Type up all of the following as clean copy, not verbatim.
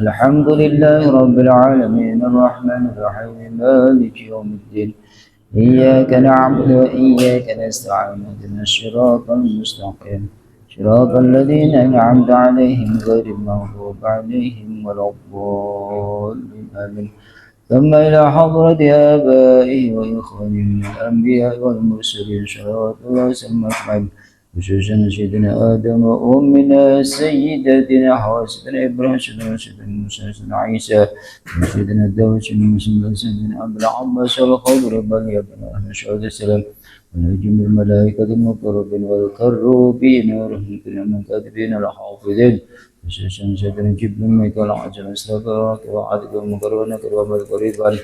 الحمد لله رب العالمين الرحمن الرحيم مالك يوم الدين إياك نعبد وإياك نستعين اهدنا الصراط المستقيم صراط الذين أنعمت عليهم غير المغضوب عليهم ولا الضالين آمين. ثم إلى حضرة آبائه وإخوانه من الأنبياء والمرسلين صلوات الله وسلم أجمعين، خصوصا سيدنا آدم وأمنا سيدتنا حواء سيدنا إبراهيم سيدنا موسى سيدنا عيسى سيدنا داود سيدنا عبد العباس والخضر بل يبنى أهل شهود السلام ونجم الملائكة المقربين والكروبين والرهبين المكاتبين الحافظين خصوصا سيدنا جبريل ميكال عجل إسراء وعدد المقربين كرام القريبان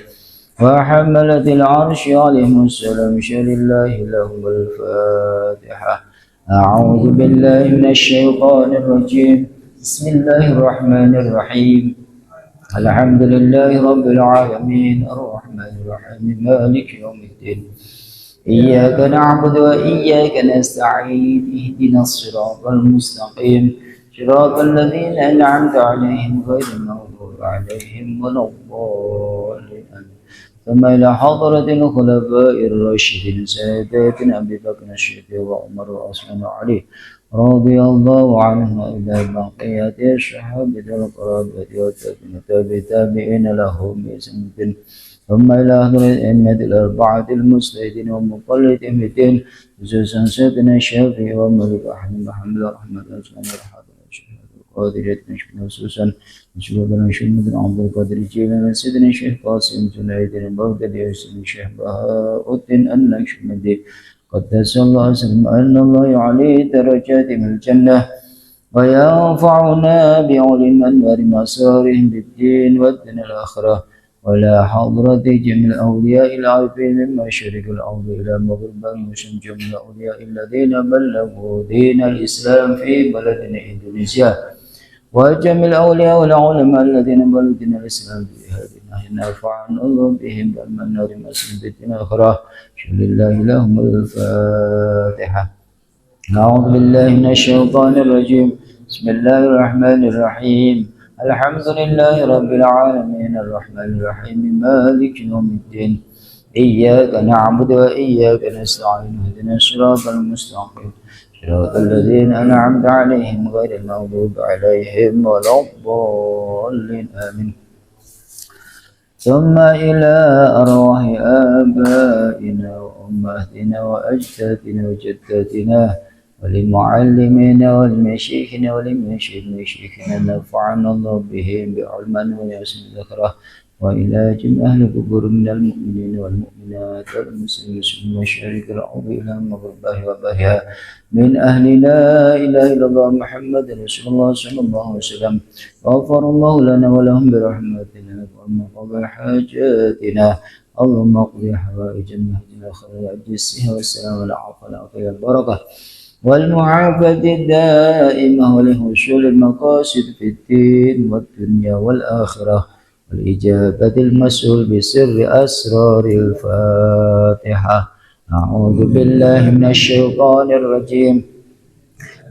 وحملة العرش عليهم السلام شر الله لهم الفاتحة. أعوذ بالله من الشيطان الرجيم. بسم الله الرحمن الرحيم. الحمد لله رب العالمين الرحمن الرحيم مالك يوم الدين إياك نعبد وإياك نستعين اهدنا الصراط المستقيم صراط الذين أنعمت عليهم غير المغضوب عليهم ولا الضالين. ثم إلى حضرة الخلفاء الراشدين ساداتنا أبي بكر الصديق وعمر وعثمان وعلي رضي الله عنهم إلى بقية الصحابة القرابة والتابعين لهم بإحسان. ثم إلى حضرة الأئمة الأربعة المجتهدين ومقلدين في الدين خصوصا سيدنا الشافعي ومالك أحمد محمد أحمد الأسلام والحافظ القادرية خصوصا سيدنا محمد عبد القادر الجيلاني سيدنا الشيخ قاسم جنيد البغدادي سيدنا الشيخ بهاء الدين النقشبندي قدس الله سلم أن الله يعلي درجات من الجنة وينفعنا بعلم أنوار مسارهم بالدين والدنيا الآخرة ولا حضرة جميع الأولياء العارفين من مشرق الأرض إلى مغرب المسلم جميع الأولياء الذين بلغوا دين الإسلام في بلدنا إندونيسيا وجميع الأولياء والعلماء الذين بلغوا دين الإسلام في هذه الناحية نفعنا الله بهم بالمنار مسلم بالدين الآخرة لله لهم الفاتحة. أعوذ بالله من الشيطان الرجيم. بسم الله الرحمن الرحيم. الحمد لله رب العالمين الرحمن الرحيم مالك يوم الدين إياك نعبد وإياك نستعين اهدنا الصراط المستقيم صراط الذين أنعمت عليهم غير المغضوب عليهم ولا الضالين آمين. ثم إلى أرواح آبائنا وأمهاتنا وأجدادنا وجداتنا ولمعلمين ولمشيخنا ولمشيخنا نفعنا الله بهم بعلما ويحسن ذكره وإلى جميع أهل القبور من المؤمنين والمؤمنات والمسلمين والمشارق الأرض إلى مغربها وبرها من أهل لا إله إلا الله محمد رسول الله صلى الله عليه وسلم غفر الله لنا ولهم برحمتنا وقضى حاجاتنا اللهم اقضي حوائجنا واهدنا خير الجسه والسلام والعافيه والعافيه والبركه والمعافاة الدائمة ولحصول المقاصد في الدين والدنيا والآخرة والإجابة المسؤول بسر أسرار الفاتحة. أعوذ بالله من الشيطان الرجيم.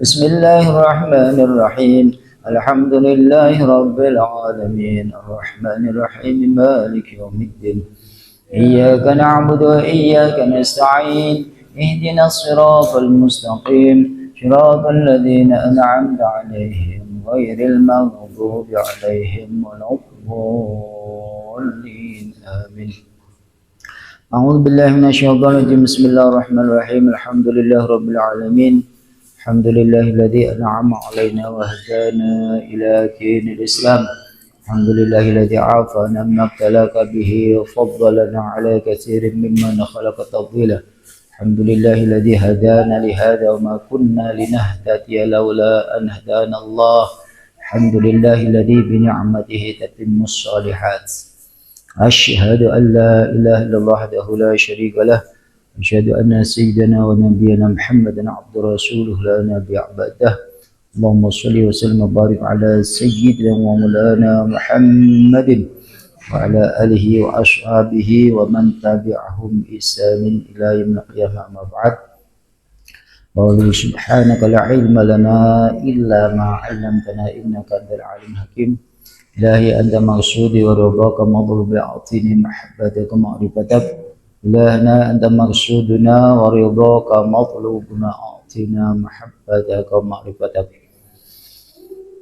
بسم الله الرحمن الرحيم. الحمد لله رب العالمين الرحمن الرحيم مالك يوم الدين إياك نعبد وإياك نستعين اهدنا الصراط المستقيم صراط الذين أنعمت عليهم غير المغضوب عليهم ولا الضالين آمين. أعوذ بالله من الشيطان الرجيم. بسم الله الرحمن الرحيم. الحمد لله رب العالمين الحمد لله الذي أنعم علينا وهدانا إلى دين الإسلام الحمد لله الذي عافانا مما ابتلاك به وفضلنا على كثير ممن خلق تفضيلا الحمد لله الذي هدانا لهذا وما كنا لنهتدي لولا أن هدانا الله الحمد لله الذي بنعمته تتم الصالحات. أشهد أن لا إله إلا الله وحده لا شريك له أشهد أن سيدنا ونبينا محمدا عبد رسوله لا نبي بعده اللهم صل وسلم وبارك على سيدنا ومولانا محمد وعلى آله وأصحابه ومن تبعهم بإحسان إلى يوم القيامة. أما بعد قالوا سبحانك لا علم لنا إلا ما علمتنا إنك أنت العليم الحكيم. إلهي أنت مقصودي ورضاك مطلوب أعطيني محبتك معرفتك إلهنا أنت مقصودنا ورضاك مطلوبنا أعطينا محبتك معرفتك.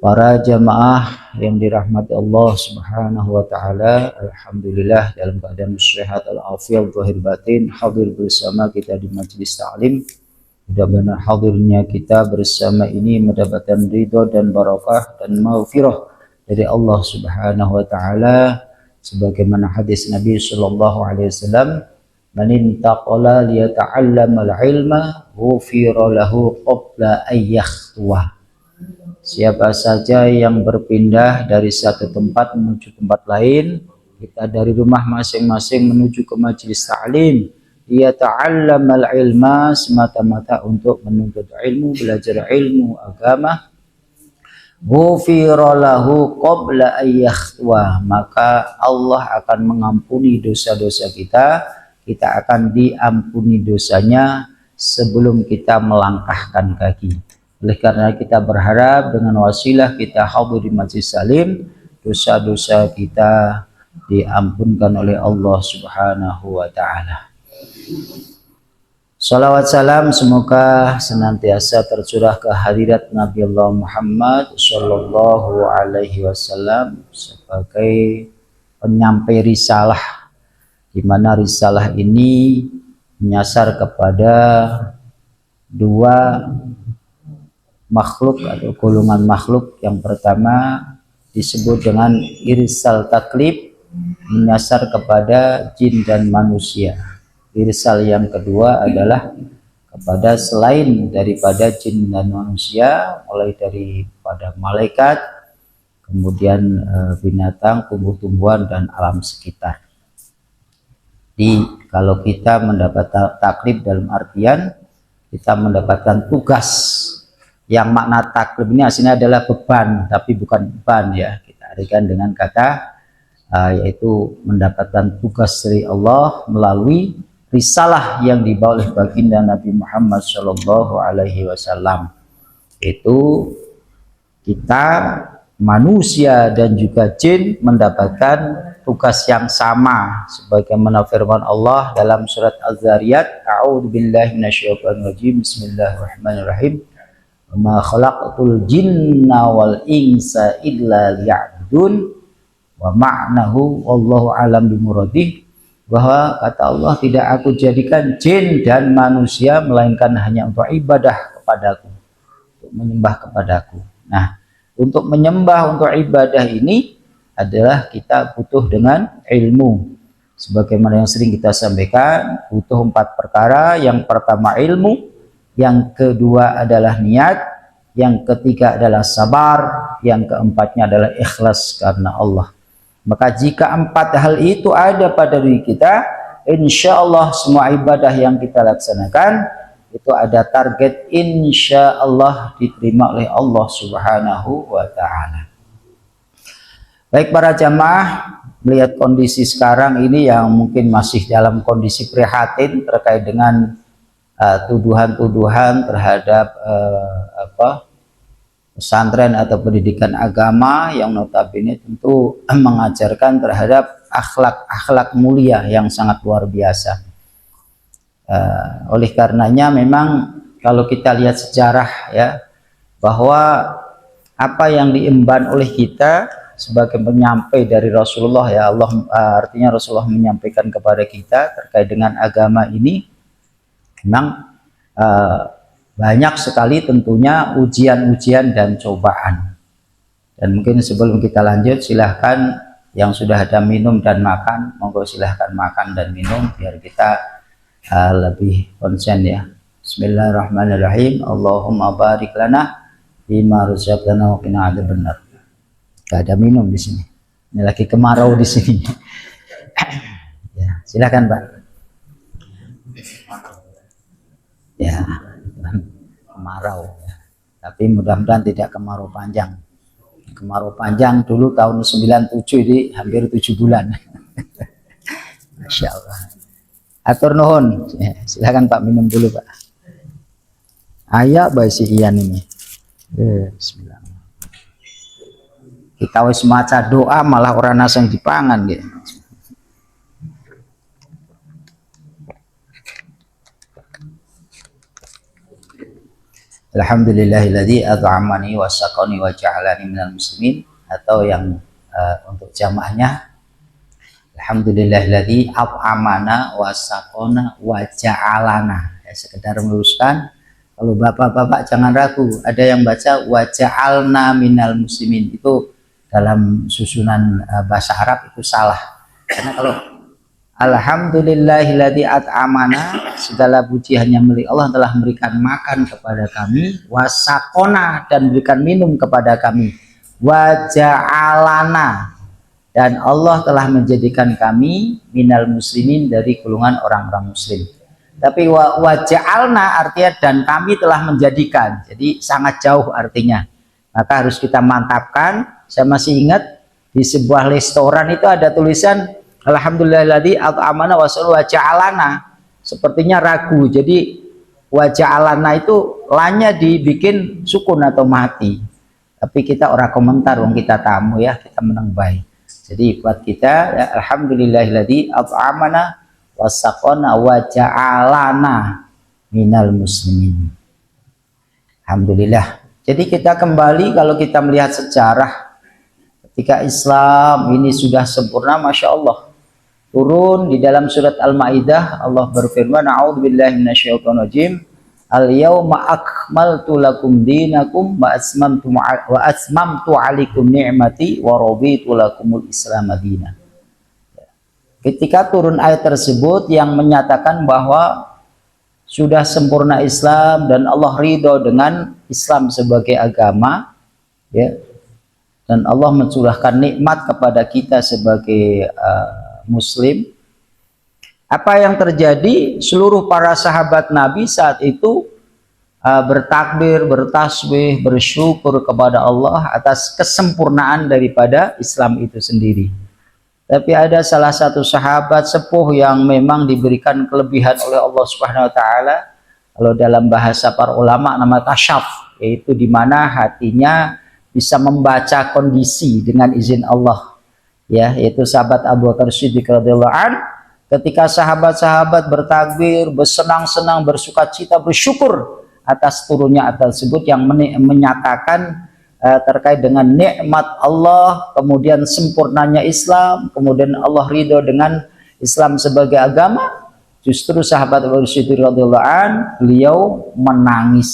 Para jamaah yang dirahmati Allah Subhanahu wa taala, alhamdulillah dalam keadaan sehat al-afiat zahir batin hadir bersama kita di majelis ta'lim. Mudah-mudahan hadirnya kita bersama ini mendapatkan ridho dan barakah dan maghfirah dari Allah Subhanahu wa taala sebagaimana hadis Nabi sallallahu alaihi wasallam, man intaqala liyata'allama al-ilma ghufira lahu qabla an yakhtuwa. Siapa saja yang berpindah dari satu tempat menuju tempat lain, kita dari rumah masing-masing menuju ke majelis ta'lim, dia ta'allamal ilma semata-mata untuk menuntut ilmu, belajar ilmu agama, ghufira lahu qabla ayyakhwa, maka Allah akan mengampuni dosa-dosa kita, kita akan diampuni dosanya sebelum kita melangkahkan kaki. Oleh karena kita berharap dengan wasilah kita hadir di majelis salim, dosa-dosa kita diampunkan oleh Allah Subhanahu wa taala. Salawat salam semoga senantiasa tercurah ke hadirat Nabi Allah Muhammad sallallahu alaihi wasallam sebagai penyampai risalah, di mana risalah ini menyasar kepada dua makhluk atau golongan makhluk. Yang pertama disebut dengan irsal taklif, menyasar kepada jin dan manusia. Irsal yang kedua adalah kepada selain daripada jin dan manusia, mulai daripada malaikat, kemudian binatang, tumbuh-tumbuhan dan alam sekitar. Kalau kita mendapat taklif dalam artian kita mendapatkan tugas. Yang makna taklif ini aslinya adalah beban, tapi bukan beban ya. Kita artikan dengan kata yaitu mendapatkan tugas dari Allah melalui risalah yang dibawa oleh baginda Nabi Muhammad Shallallahu Alaihi Wasallam. Itu kita manusia dan juga jin mendapatkan tugas yang sama, sebagaimana firman Allah dalam surat Az-Zariyat, A'udzubillahi minasyaitonirrajim, Bismillahirrahmanirrahim. Ma khalaqtul jinna wal insa illa liya'budun wa ma'nahu wallahu alam bimuradih, bahwa kata Allah, tidak aku jadikan jin dan manusia melainkan hanya untuk ibadah kepadaku, untuk menyembah kepadaku. Nah, untuk menyembah, untuk ibadah ini adalah kita butuh dengan ilmu. Sebagaimana yang sering kita sampaikan, butuh 4 perkara. Yang pertama ilmu, yang kedua adalah niat, yang ketiga adalah sabar, yang keempatnya adalah ikhlas karena Allah. Maka jika 4 hal itu ada pada diri kita, insya Allah semua ibadah yang kita laksanakan itu ada target insya Allah diterima oleh Allah Subhanahu wa ta'ala. Baik para jamaah, melihat kondisi sekarang ini yang mungkin masih dalam kondisi prihatin terkait dengan tuduhan-tuduhan terhadap pesantren atau pendidikan agama yang notabene tentu mengajarkan terhadap akhlak-akhlak mulia yang sangat luar biasa. Oleh karenanya memang kalau kita lihat sejarah ya, bahwa apa yang diemban oleh kita sebagai penyampai dari Rasulullah ya, artinya Rasulullah menyampaikan kepada kita terkait dengan agama ini, memang banyak sekali tentunya ujian-ujian dan cobaan. Dan mungkin sebelum kita lanjut, silahkan yang sudah ada minum dan makan, monggo silahkan makan dan minum biar kita lebih konsen ya. Bismillahirrahmanirrahim. Allahumma barik lana bima razaqtana wa qina adzabannar. Gak ada minum di sini. Ini lagi kemarau di sini. Ya, silahkan Pak. Ya, kemarau ya. Tapi mudah-mudahan tidak kemarau panjang. Kemarau panjang dulu tahun 97 ini hampir 7 bulan. Masya Allah. Atur nuhun ya, silakan Pak minum dulu Pak. Ayak bayi si Ian ini. Bismillah. Kita wis maca doa malah orang nasang dipangan gitu. Alhamdulillahilladzi at'amani wa saqani wa ja'alani minal muslimin, atau yang untuk jamaahnya Alhamdulillahilladzi at'amana wa saqana wa ja'alana. Ya, sekedar meluruskan, kalau bapak-bapak jangan ragu, ada yang baca wa ja'alna minal muslimin, itu dalam susunan bahasa Arab itu salah. Karena kalau Alhamdulillahilladzi at'amana, segala puji hanya milik Allah, telah memberikan makan kepada kami, wasakona, dan berikan minum kepada kami, waja'alana, dan Allah telah menjadikan kami minal muslimin, dari golongan orang-orang muslim. Tapi waja'alna artinya dan kami telah menjadikan, jadi sangat jauh artinya. Maka harus kita mantapkan. Saya masih ingat di sebuah restoran itu ada tulisan Alhamdulillahilladzi at'amana wa ja'alana, sepertinya ragu. Jadi wa ja'alana itu lanya dibikin sukun atau mati. Tapi kita orang komentar, wong kita tamu ya, kita menang baik. Jadi buat kita ya, Alhamdulillahilladzi at'amana wa saqana wa ja'alana minal muslimin. Alhamdulillah. Jadi kita kembali, kalau kita melihat sejarah ketika Islam ini sudah sempurna, Masya Allah, turun di dalam surat Al-Maidah, Allah berfirman, a'udzubillahi minasyaitonirrajim, al-yauma akmaltu lakum dinakum wa asmamtu alaikum ni'mati wa raditu lakumul islam madina. Ketika turun ayat tersebut yang menyatakan bahwa sudah sempurna Islam dan Allah ridho dengan Islam sebagai agama, ya, dan Allah mencurahkan nikmat kepada kita sebagai Muslim. Apa yang terjadi? Seluruh para sahabat Nabi saat itu bertakbir, bertasbih, bersyukur kepada Allah atas kesempurnaan daripada Islam itu sendiri. Tapi ada salah satu sahabat sepuh yang memang diberikan kelebihan oleh Allah Subhanahu wa taala. Kalau dalam bahasa para ulama nama tasyaf, yaitu di mana hatinya bisa membaca kondisi dengan izin Allah. Ya, yaitu sahabat Abu Bakar Siddiq radhiyallahu an, ketika sahabat-sahabat bertakbir, bersenang-senang, bersukacita, bersyukur atas turunnya ayat tersebut yang menyatakan terkait dengan nikmat Allah, kemudian sempurnanya Islam, kemudian Allah ridho dengan Islam sebagai agama. Justru sahabat Abu Bakar Siddiq radhiyallahu an, beliau menangis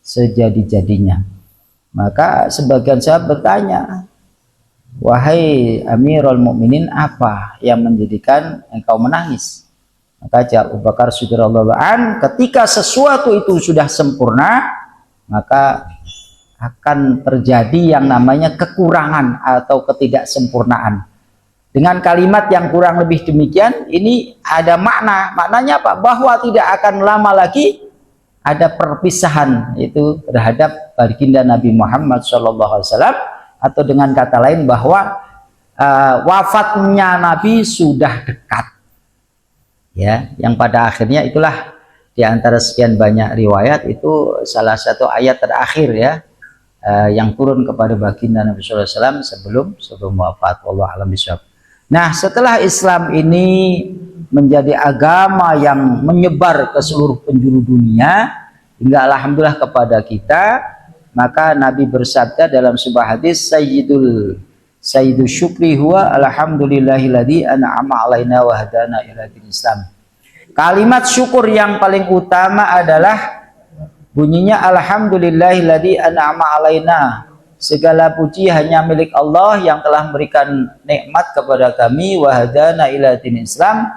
sejadi-jadinya. Maka sebagian sahabat bertanya, wahai Amirul Mukminin, apa yang menjadikan engkau menangis? Maka jawab Abu Bakar Siddiq radhiyallahu an, ketika sesuatu itu sudah sempurna, maka akan terjadi yang namanya kekurangan atau ketidaksempurnaan. Dengan kalimat yang kurang lebih demikian, ini ada maknanya apa? Bahwa tidak akan lama lagi ada perpisahan itu terhadap baginda Nabi Muhammad SAW, atau dengan kata lain bahwa wafatnya Nabi sudah dekat. Ya, yang pada akhirnya itulah di antara sekian banyak riwayat itu salah satu ayat terakhir ya, yang turun kepada baginda Nabi SAW sebelum wafat. Wallahu a'lam bishawab. Nah, setelah Islam ini menjadi agama yang menyebar ke seluruh penjuru dunia hingga alhamdulillah kepada kita, maka Nabi bersabda dalam sebuah hadis, Sayyidul syukri huwa alhamdulillahilladzi an'ama alaina wa hadana ila dinil Islam. Kalimat syukur yang paling utama adalah bunyinya alhamdulillahilladzi an'ama alaina. Segala puji hanya milik Allah yang telah memberikan nikmat kepada kami, wa hadana ila dinil Islam,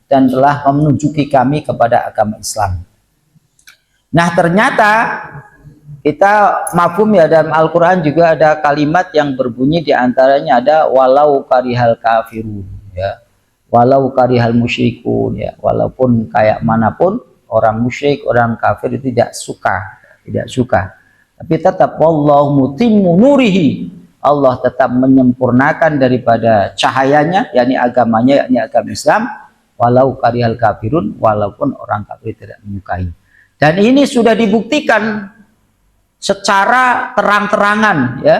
dan telah menunjuki kami kepada agama Islam. Nah, ternyata kita mafhum ya, dalam Al-Quran juga ada kalimat yang berbunyi, diantaranya ada walau karihal kafirun ya, walau karihal musyrikun ya, walaupun kayak manapun orang musyrik, orang kafir itu tidak suka, tapi tetap wallahu mutimmu nurihi, Allah tetap menyempurnakan daripada cahayanya, yakni agamanya, yakni agama Islam, walau karihal kafirun, walaupun orang kafir tidak menyukai. Dan ini sudah dibuktikan secara terang-terangan ya,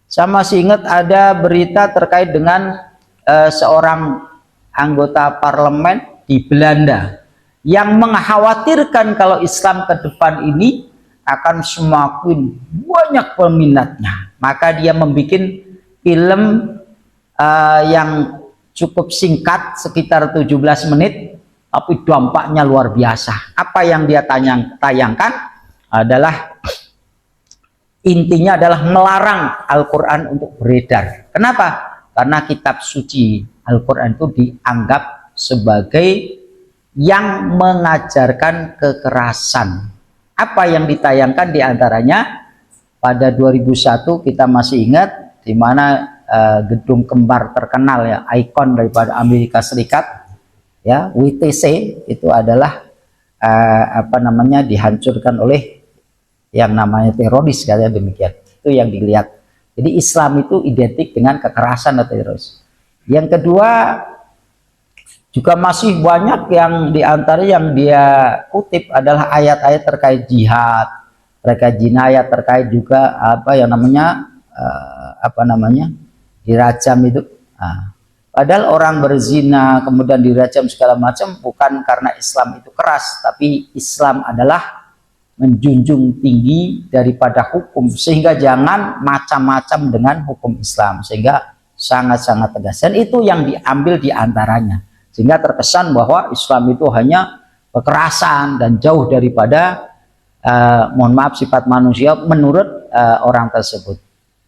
Saya masih ingat ada berita terkait dengan seorang anggota parlemen di Belanda yang mengkhawatirkan kalau Islam ke depan ini akan semakin banyak peminatnya. Maka dia membuat film yang cukup singkat sekitar 17 menit, tapi dampaknya luar biasa. Apa yang dia tayangkan adalah intinya adalah melarang Al-Quran untuk beredar. Kenapa? Karena kitab suci Al-Quran itu dianggap sebagai yang mengajarkan kekerasan. Apa yang ditayangkan diantaranya pada 2001 kita masih ingat, di mana gedung kembar terkenal ya, ikon daripada Amerika Serikat ya, WTC itu adalah dihancurkan oleh yang namanya teroris, katanya demikian. Itu yang dilihat. Jadi Islam itu identik dengan kekerasan atau teroris. Yang kedua, juga masih banyak yang diantara yang dia kutip adalah ayat-ayat terkait jihad, terkait jinayat, terkait juga dirajam itu. Padahal orang berzina kemudian dirajam segala macam bukan karena Islam itu keras, tapi Islam adalah menjunjung tinggi daripada hukum, sehingga jangan macam-macam dengan hukum Islam, sehingga sangat-sangat tegas. Dan itu yang diambil diantaranya, sehingga terkesan bahwa Islam itu hanya kekerasan dan jauh daripada mohon maaf sifat manusia menurut orang tersebut.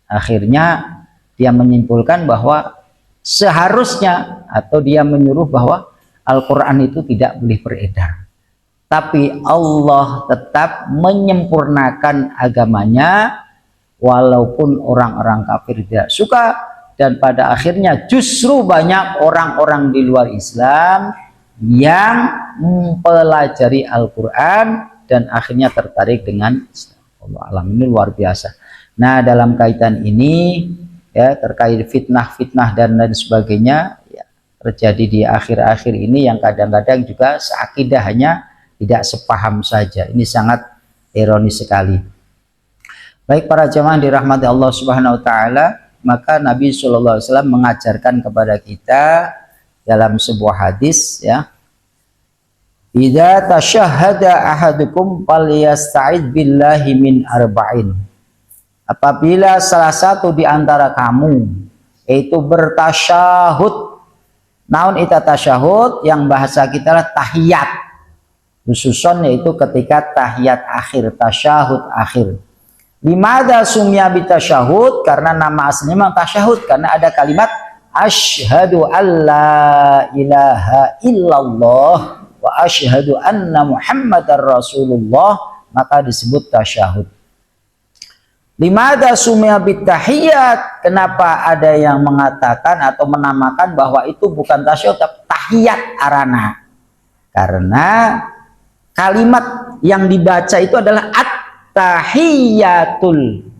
Akhirnya dia menyimpulkan bahwa seharusnya atau dia menyuruh bahwa Al-Quran itu tidak boleh beredar. Tapi Allah tetap menyempurnakan agamanya walaupun orang-orang kafir tidak suka, dan pada akhirnya justru banyak orang-orang di luar Islam yang mempelajari Al-Quran dan akhirnya tertarik dengan Allah. Alam ini luar biasa. Nah, dalam kaitan ini ya, terkait fitnah-fitnah dan lain sebagainya ya, terjadi di akhir-akhir ini yang kadang-kadang juga seakidah hanya tidak sepaham saja. Ini sangat ironis sekali. Baik para jemaah dirahmati Allah Subhanahu wa taala, maka Nabi sallallahu alaihi wasallam mengajarkan kepada kita dalam sebuah hadis ya, idza tasyahhada ahadukum falyasta'id billahi min arba'in. Apabila salah satu di antara kamu yaitu bertasyahud. Naun ita tasyahud, yang bahasa kita adalah tahiyat. Khususon yaitu ketika tahiyat akhir, tasyahud akhir. Limada sumya bitasyahud, karena nama aslinya memang tasyahud, karena ada kalimat asyhadu alla ilaha illallah wa asyhadu anna muhammadar rasulullah, maka disebut tasyahud. Limada sumya bitahiyat, kenapa ada yang mengatakan atau menamakan bahwa itu bukan tasyahud tapi tahiyat arana? Karena kalimat yang dibaca itu adalah at-tahiyatul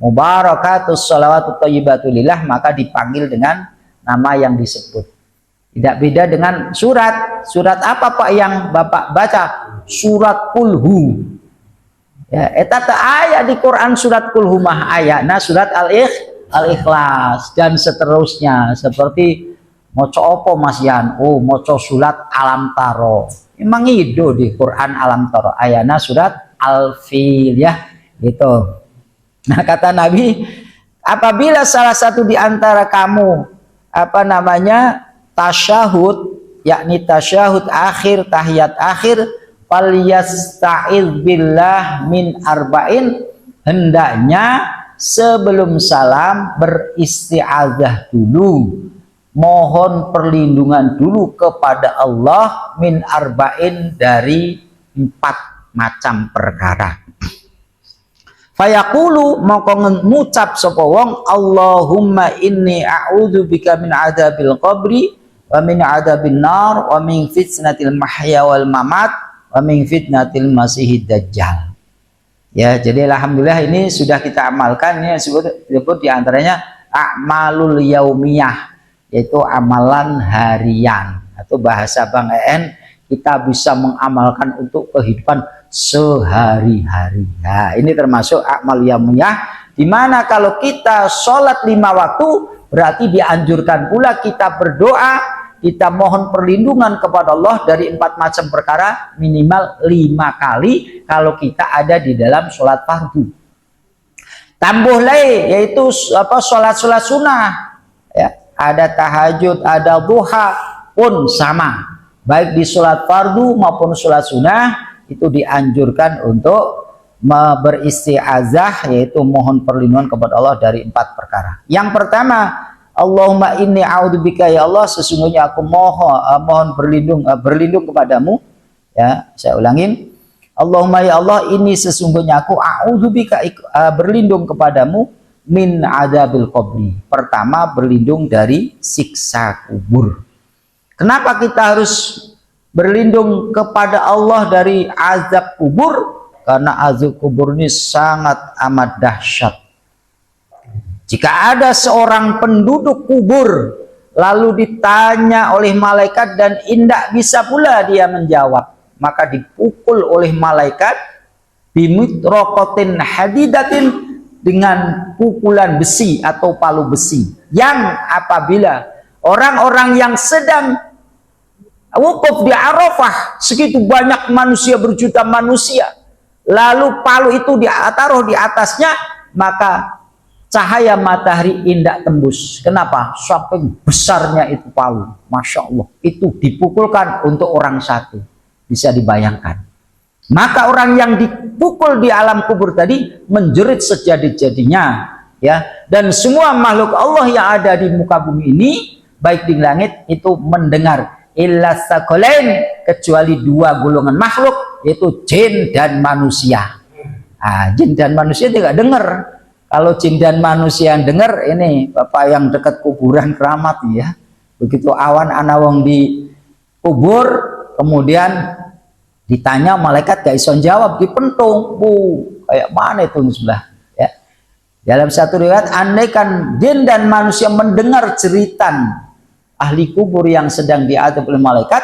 mubarakatus shalawatut thayyibatulillah, maka dipanggil dengan nama yang disebut. Tidak beda dengan surat. Surat apa Pak yang Bapak baca? Surat Kulhu. Ya, etata ayat di Quran surat Kulhu mah ayat. Nah, surat Al-Ikhlas dan seterusnya, seperti moco opo Mas Yan? Oh, moco surat Alam Taro. Memang itu di Quran Alam Taro. Ayana surat Al-Fil ya, gitu. Nah, kata Nabi, apabila salah satu di antara kamu tasyahud, yakni tasyahud akhir, tahiyat akhir, falyasta'iz billah min arba'in, hendaknya sebelum salam beristi'adzah dulu, mohon perlindungan dulu kepada Allah min arba'in, dari 4 macam perkara. Fayaqulu, maka ngucap sapa wong, Allahumma inni a'udzubika min adzabil qabri wa min adzabin nar wa min fitnatil mahya wal mamat wa min fitnatil masihid dajjal. Ya, jadi alhamdulillah ini sudah kita amalkan. Ini disebut diantaranya a'malul yaumiyah, yaitu amalan harian, atau bahasa Bang EN, kita bisa mengamalkan untuk kehidupan sehari-hari. Nah, ini termasuk amal yaumiyah, Dimana kalau kita sholat 5 waktu, berarti dianjurkan pula kita berdoa, kita mohon perlindungan kepada Allah dari 4 macam perkara minimal 5 kali kalau kita ada di dalam sholat fardu. Tambah lagi yaitu sholat-sholat sunnah, ya, ada tahajud, ada duha pun sama. Baik di sholat fardu maupun sholat sunnah itu dianjurkan untuk beristiazah, yaitu mohon perlindungan kepada Allah dari 4 perkara. Yang pertama, Allahumma inni a'udzubika, ya Allah sesungguhnya aku mohon berlindung kepadamu. Ya, saya ulangin. Allahumma ya Allah, ini sesungguhnya aku a'udzubika berlindung kepadamu min adzabil qabri. Pertama, berlindung dari siksa kubur. Kenapa kita harus berlindung kepada Allah dari azab kubur? Karena azab kubur ini sangat amat dahsyat. Jika ada seorang penduduk kubur lalu ditanya oleh malaikat dan tidak bisa pula dia menjawab, maka dipukul oleh malaikat bimitrokotin hadidatin, dengan pukulan besi atau palu besi, yang apabila orang-orang yang sedang wukuf di Arafah, segitu banyak manusia, berjuta manusia, lalu palu itu ditaruh di atasnya, maka cahaya matahari indah tembus. Kenapa? Saking besarnya itu palu, Masya Allah. Itu dipukulkan untuk orang satu, bisa dibayangkan. Maka orang yang dipukul di alam kubur tadi menjerit sejadi-jadinya, ya. Dan semua makhluk Allah yang ada di muka bumi ini, baik di langit, itu mendengar. Illa sakolain, kecuali 2 golongan makhluk, yaitu jin dan manusia. Jin dan manusia tidak dengar. Kalau jin dan manusia yang dengar, ini Bapak yang dekat kuburan keramat ya. Begitu awan anawang di kubur, kemudian ditanya malaikat gak iso jawab, dipentung. Kayak mana itu sebelah ya. Dalam satu riwayat, andaikan jin dan manusia mendengar jeritan ahli kubur yang sedang diadab oleh malaikat,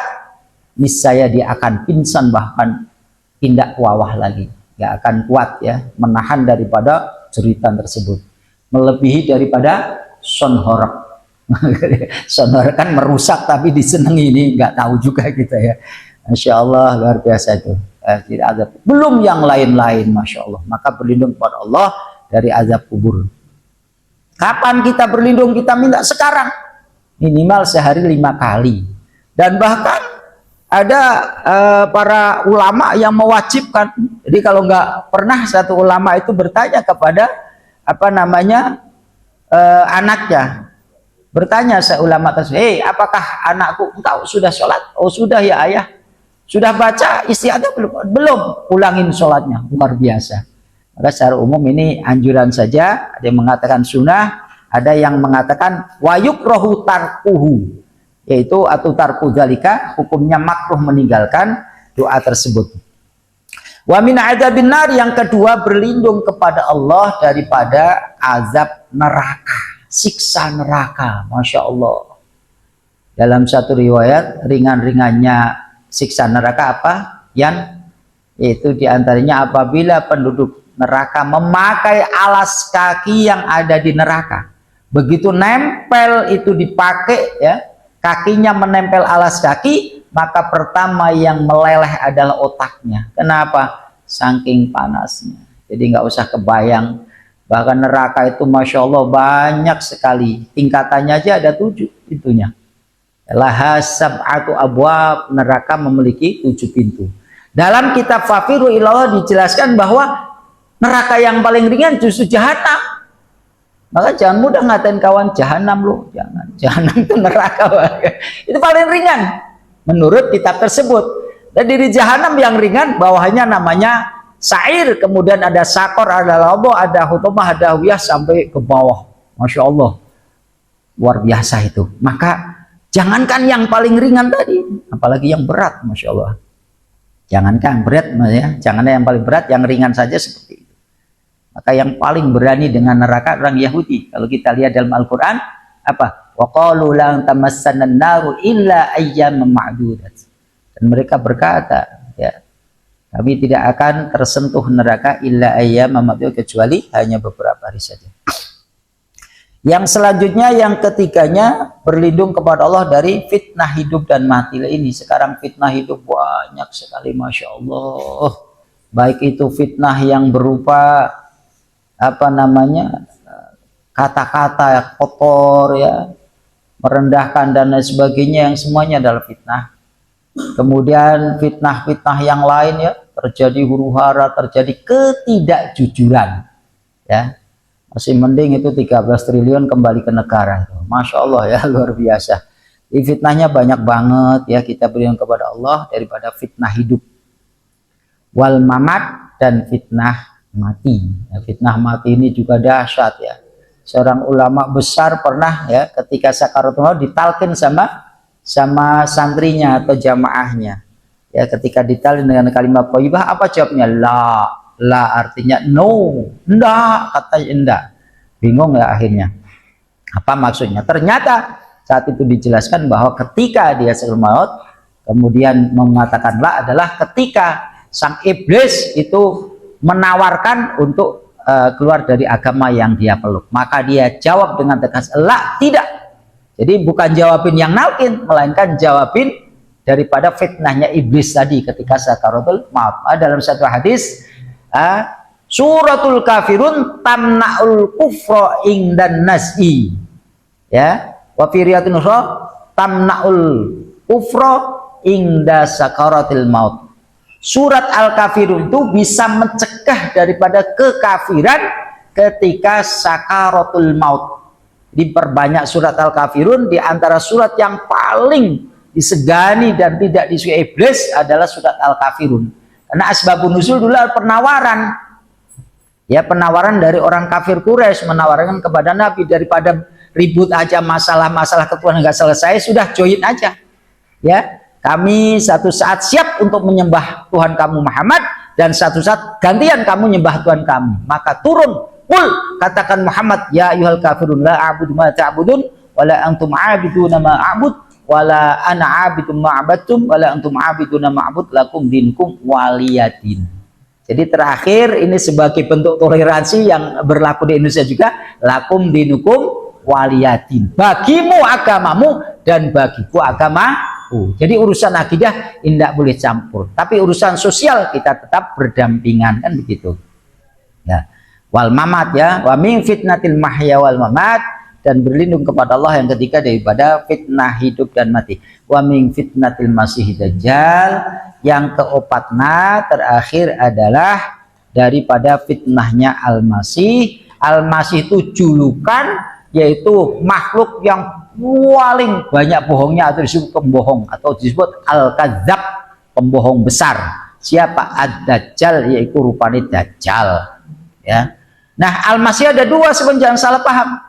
niscaya dia akan pingsan, bahkan tindak wawah lagi, gak akan kuat ya menahan daripada jeritan tersebut, melebihi daripada sonhorok. Sonhorok kan merusak tapi disenangi, ini nggak tahu juga kita ya. Masya Allah, luar biasa itu. Tidak ada, belum yang lain-lain, Masya Allah. Maka berlindung kepada Allah dari azab kubur. Kapan kita berlindung? Kita minta sekarang, minimal sehari 5 kali. Dan bahkan ada para ulama yang mewajibkan. Jadi kalau nggak pernah satu ulama itu bertanya kepada anaknya, bertanya seulama tersebut, apakah anakku engkau sudah sholat? Oh sudah ya ayah. Sudah baca istiadah belum? Belum. Ulangin sholatnya. Luar biasa. Maka secara umum ini anjuran saja. Ada yang mengatakan sunnah, ada yang mengatakan wayukrohu tarkuhu, yaitu atau tarku dzalika, hukumnya makruh meninggalkan doa tersebut. Wa min adzabin nar, yang kedua berlindung kepada Allah daripada azab neraka, siksa neraka. Masya Allah. Dalam satu riwayat, ringan-ringannya siksa neraka apa? Yaitu diantaranya apabila penduduk neraka memakai alas kaki yang ada di neraka. Begitu nempel itu dipakai ya, kakinya menempel alas kaki, maka pertama yang meleleh adalah otaknya. Kenapa? Saking panasnya. Jadi nggak usah kebayang. Bahkan neraka itu Masya Allah banyak sekali. Tingkatannya aja ada 7 pintunya. Laha sab'atu abwab, neraka memiliki 7 pintu. Dalam kitab Fafiru Ilallah dijelaskan bahwa neraka yang paling ringan justru jahanam. Maka jangan mudah ngatain kawan jahanam loh, jangan. Jahanam itu neraka. Itu paling ringan menurut kitab tersebut. Dan dari jahanam yang ringan bawahnya namanya sa'ir, kemudian ada sakor, ada labo, ada hutumah, ada huyah sampai ke bawah. Masya Allah, luar biasa itu. Maka jangankan yang paling ringan tadi, apalagi yang berat, Masya Allah. Jangankan berat, ya, jangan yang paling berat, yang ringan saja seperti itu. Maka yang paling berani dengan neraka orang Yahudi. Kalau kita lihat dalam Al-Quran, apa? Wa qalu lan tamassana an-naru illa ayyaman ma'dudat. Dan mereka berkata, ya, Kami tidak akan tersentuh neraka illa ayyam kecuali hanya beberapa hari saja. Yang selanjutnya, yang ketiganya, berlindung kepada Allah dari fitnah hidup dan mati. Ini sekarang fitnah hidup banyak sekali, Masya Allah. Baik itu fitnah yang berupa kata-kata kotor ya, merendahkan dan lain sebagainya, yang semuanya adalah fitnah. Kemudian fitnah-fitnah yang lain ya, terjadi huru-hara, terjadi ketidakjujuran ya. Masih mending itu 13 triliun kembali ke negara. Masya Allah ya, luar biasa. Di fitnahnya banyak banget ya, kita berlindung kepada Allah daripada fitnah hidup wal mamat dan fitnah mati. Ya, fitnah mati ini juga dahsyat ya. Seorang ulama besar pernah ya, ketika sakaratul maut ditalkin sama santrinya atau jamaahnya. Ya, ketika ditalkin dengan kalimat thayyibah, apa jawabnya? La artinya no, enggak, katanya enggak. Bingung ya akhirnya. Apa maksudnya? Ternyata saat itu dijelaskan bahwa ketika dia sakaratul maut kemudian mengatakan la adalah ketika sang iblis itu menawarkan untuk keluar dari agama yang dia peluk. Maka dia jawab dengan tegas, la, tidak. Jadi bukan jawabin yang nalkin, melainkan jawabin daripada fitnahnya iblis tadi ketika sakaratul maut. Dalam satu hadis, suratul kafirun tamna'ul kufra ingdan nas'i. Ya, wa fi riwayatin ukhra tamna'ul kufra ingda sakaratil maut. Surat Al-Kafirun itu bisa mencegah daripada kekafiran ketika sakaratul maut. Diperbanyak surat Al-Kafirun, di antara surat yang paling disegani dan tidak disukai iblis adalah surat Al-Kafirun. Karena asbabun nuzul dulu penawaran. Ya, penawaran dari orang kafir Quraisy menawarkan kepada Nabi, daripada ribut aja masalah-masalah ketuhanan nggak selesai, sudah join aja. Ya. Kami satu saat siap untuk menyembah Tuhan kamu Muhammad, dan satu saat gantian kamu menyembah Tuhan kami. Maka turun, katakan Muhammad, ya ayyuhal kafirun la a'budu ma ta'budun wala antum 'abiduna ma a'bud wala ana 'abidum ma 'abadtum wala antum 'abiduna ma a'bud lakum dinukum waliyadin. Jadi terakhir ini sebagai bentuk toleransi yang berlaku di Indonesia juga, lakum dinukum waliyadin. Bagimu agamamu dan bagiku agama. Jadi urusan akidah tidak boleh campur, tapi urusan sosial kita tetap berdampingan, kan begitu ya. Wal mamat ya, wa min fitnatil mahya wal mamat, dan berlindung kepada Allah yang ketiga daripada fitnah hidup dan mati. Wa min fitnatil masih dajjal, yang keempatnya terakhir adalah daripada fitnahnya al-masih. Al-masih itu julukan, yaitu makhluk yang paling banyak bohongnya, atau disebut pembohong, atau disebut al-kadzab, pembohong besar. Siapa? Ad-Dajjal, yaitu rupanya Dajjal ya. Nah, al-masih ada dua sebenarnya, jangan salah paham.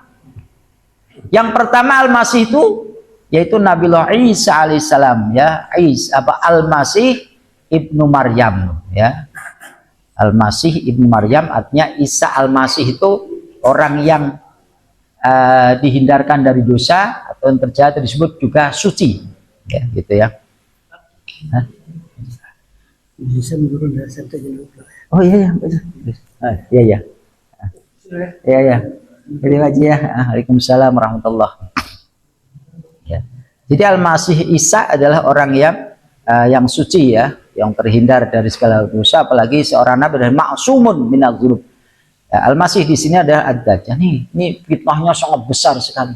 Yang pertama al-masih itu yaitu Nabiullah Isa alaihissalam ya. Al-Masih ibnu Maryam ya. Al-Masih ibnu Maryam artinya Isa al-Masih itu orang yang dihindarkan dari dosa atau yang terjahat, disebut juga suci ya, gitu ya. Bisa menurun dari sabda Oh iya ya, iya. Terima kasih ya. Waalaikumsalam warahmatullah. Ya. Jadi Al-Masih Isa adalah orang yang suci ya, yang terhindar dari segala dosa, apalagi seorang nabi dan ma'sumun minal dzunub. Ya, Al-Masih di sini adalah Ad-Dajjal. Ini fitnahnya sangat besar sekali.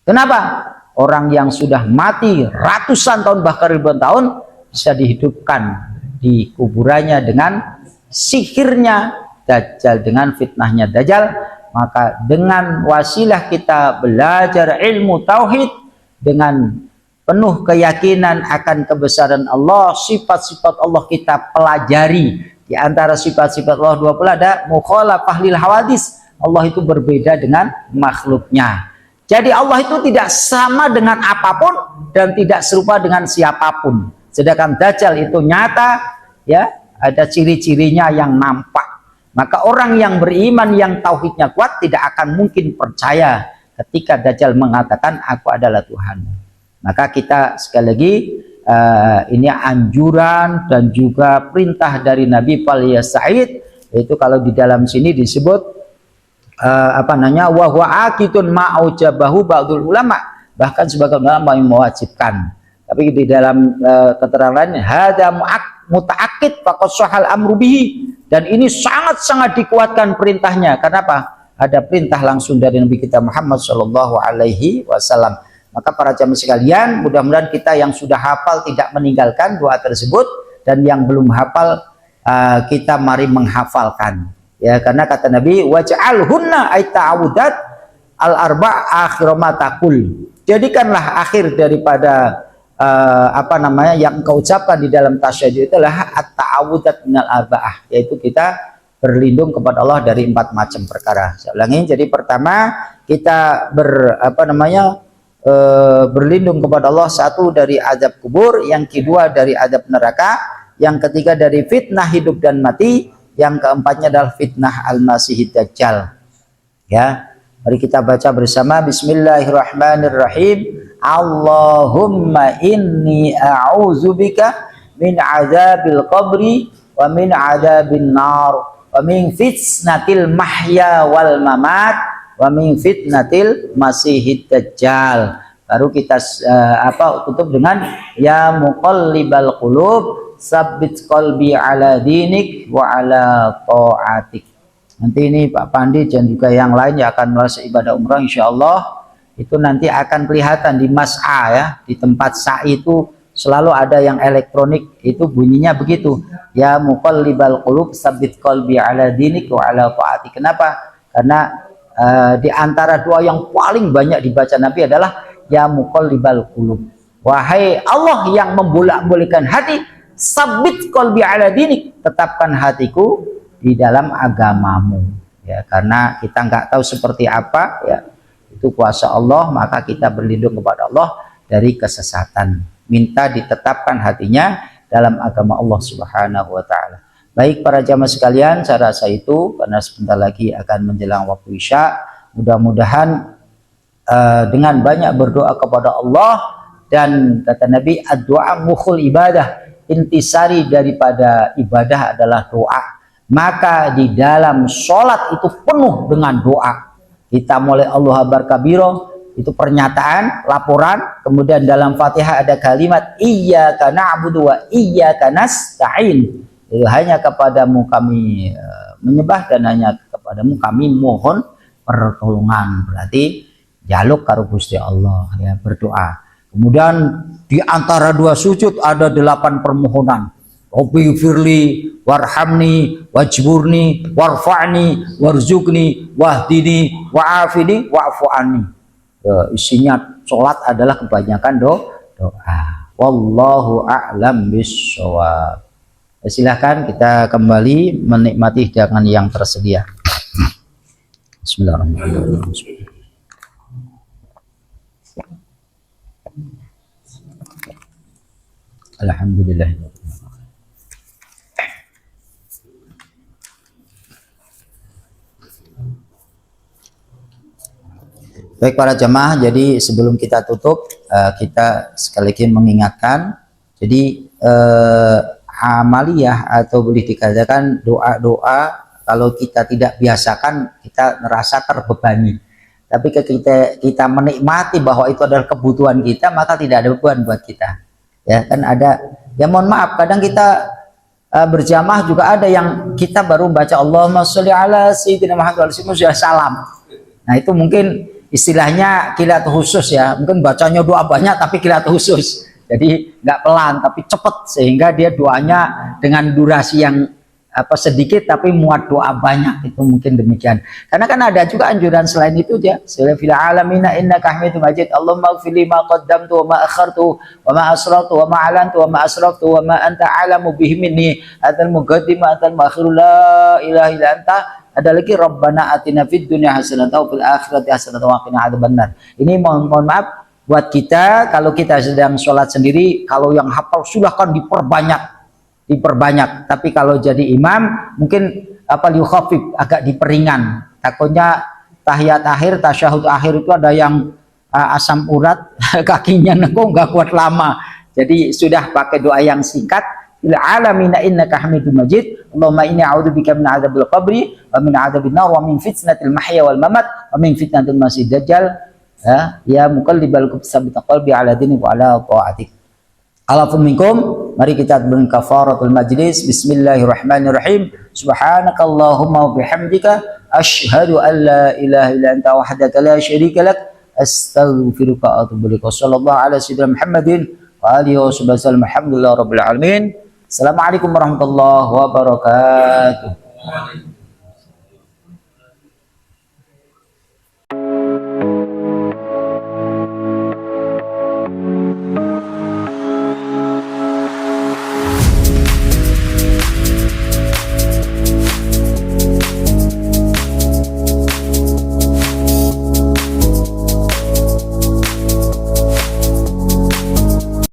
Kenapa? Orang yang sudah mati ratusan tahun bahkan ribuan tahun bisa dihidupkan di kuburannya dengan sihirnya Dajjal, dengan fitnahnya Dajjal. Maka dengan wasilah kita belajar ilmu tauhid dengan penuh keyakinan akan kebesaran Allah, sifat-sifat Allah kita pelajari. Di antara sifat-sifat Allah 20 ada mukhalafah lil hawadis. Allah itu berbeda dengan makhluknya. Jadi Allah itu tidak sama dengan apapun dan tidak serupa dengan siapapun. Sedangkan Dajjal itu nyata ya, ada ciri-cirinya yang nampak. Maka orang yang beriman, yang tauhidnya kuat, tidak akan mungkin percaya ketika Dajjal mengatakan aku adalah Tuhan. Maka kita sekali lagi ini anjuran dan juga perintah dari Nabi Sa'id, yaitu kalau di dalam sini disebut wa huwa akitun ma'ujabahu ba'dul ulama, bahkan sebagian ulama yang mewajibkan. Tapi di dalam keterangan lain hada muta'akkid faqad shahal amru bihi, dan ini sangat-sangat dikuatkan perintahnya. Kenapa? Ada perintah langsung dari Nabi kita Muhammad sallallahu alaihi wasallam. Maka para jamaah sekalian, mudah-mudahan kita yang sudah hafal tidak meninggalkan doa tersebut, dan yang belum hafal kita mari menghafalkan. Ya, karena kata Nabi, waj'alhunna ay ta'awudat al-arba' akhir ma taqul. Jadikanlah akhir daripada yang kau ucapkan di dalam tasyahud itu adalah at-ta'awudat minal arba'ah, yaitu kita berlindung kepada Allah dari 4 macam perkara. Saya ulangi, jadi pertama kita berlindung kepada Allah, satu dari azab kubur, yang kedua dari azab neraka, yang ketiga dari fitnah hidup dan mati, yang keempatnya adalah fitnah al-masihid dajjal. Ya, mari kita baca bersama. Bismillahirrahmanirrahim. Allahumma inni a'udzubika min azabil qabri wa min azabin nar wa min fitnatil mahya wal mamat wa min fitnatil masihid dajjal. Baru kita tutup dengan ya muqallibal qulub sabbit qalbi ala dinik wa ala ta'atik. Nanti ini Pak Pandi dan juga yang lain yang akan melaksanakan ibadah umrah insyaallah itu nanti akan kelihatan di mas'a, ya, di tempat sa'i itu selalu ada yang elektronik, itu bunyinya begitu, ya muqallibal qulub sabbit qalbi ala dinik wa ala ta'atik. Kenapa? Karena di antara doa yang paling banyak dibaca Nabi adalah ya muqallibal qulub, wahai Allah yang membolak-balikan hati, sabbit qalbi ala dinik, tetapkan hatiku di dalam agamamu. Ya, karena kita nggak tahu seperti apa, ya, itu kuasa Allah, maka kita berlindung kepada Allah dari kesesatan. Minta ditetapkan hatinya dalam agama Allah Subhanahu wa taala. Baik para jamaah sekalian, saya rasa itu karena sebentar lagi akan menjelang waktu Isya. Mudah-mudahan dengan banyak berdoa kepada Allah, dan kata Nabi ad-du'a mukhul ibadah, intisari daripada ibadah adalah doa. Maka di dalam sholat itu penuh dengan doa. Kita mulai Allahu Akbar kabiro, itu pernyataan, laporan. Kemudian dalam Fatihah ada kalimat iyyaka na'budu wa iyyaka nasta'in. Hanya kepadamu kami menyembah dan hanya kepadamu kami mohon pertolongan. Berarti jaluk karo Gusti Allah, ya, berdoa. Kemudian di antara dua sujud ada 8 permohonan. Rabbi firli warhamni wajburni warfa'ni warzuqni wahdini wa'afini wa'fu anni. Isinya sholat adalah kebanyakan doa. Wallahu a'lam bishawab. Silahkan kita kembali menikmati hidangan yang tersedia. Bismillahirrahmanirrahim. Alhamdulillah. Baik para jamaah, jadi sebelum kita tutup, kita sekali lagi mengingatkan, jadi amaliyah atau boleh dikatakan doa-doa, kalau kita tidak biasakan kita merasa terbebani. Tapi ketika kita menikmati bahwa itu adalah kebutuhan kita, maka tidak ada beban buat kita. Ya kan ada, ya mohon maaf, kadang kita berjamaah juga ada yang kita baru baca Allahumma sholli ala sayyidina Muhammad sudah salam. Nah itu mungkin istilahnya kilat khusus, ya, mungkin bacanya doa banyak tapi kilat khusus, jadi nggak pelan tapi cepet, sehingga dia doanya dengan durasi yang sedikit tapi muat doa banyak. Itu mungkin demikian, karena kan ada juga anjuran selain itu, ya, fil alamina innaka hamidum majid, Allahumma ighfirli ma qaddamtu wa ma akhartu wa ma asrartu wa ma alantu wa ma asraftu wa ma anta alamu bihi minni antal muqaddim antal muakhir la ilaha illa anta. Ada lagi Rabbana atina fid dunya hasanatan wa fil akhirati hasanatan wa qina adzabannar. Ini mohon maaf buat kita, kalau kita sedang sholat sendiri, kalau yang hafal silahkan diperbanyak. Tapi kalau jadi imam mungkin liukhafif, agak diperingan. Takutnya tahiyat akhir, tasyahud akhir itu ada yang asam urat kakinya nggak kuat lama. Jadi sudah pakai doa yang singkat. Fil alamin innaka Hamidum Majid. Allahumma inni a'udzubika min adzabil qabri wa min adzabin nar wa min fitnatil mahya wal mamat wa min fitnatil masih dajjal. Ya muqallibal qulub tsabbit qalbi ala dinik wa ala ta'atik. Alafum minkum, mari kita beri kafaratul majlis. Bismillahirrahmanirrahim. Subhanakallahumma wa bihamdika asyhadu an la ilaha illa anta wahdaka la syarika lak astaghfiruka wa atubu ilaik. Wassallallahu ala sayyidina Muhammadin wa alihi wasallam. Alhamdulillah rabbil alamin. Assalamualaikum warahmatullahi wabarakatuh.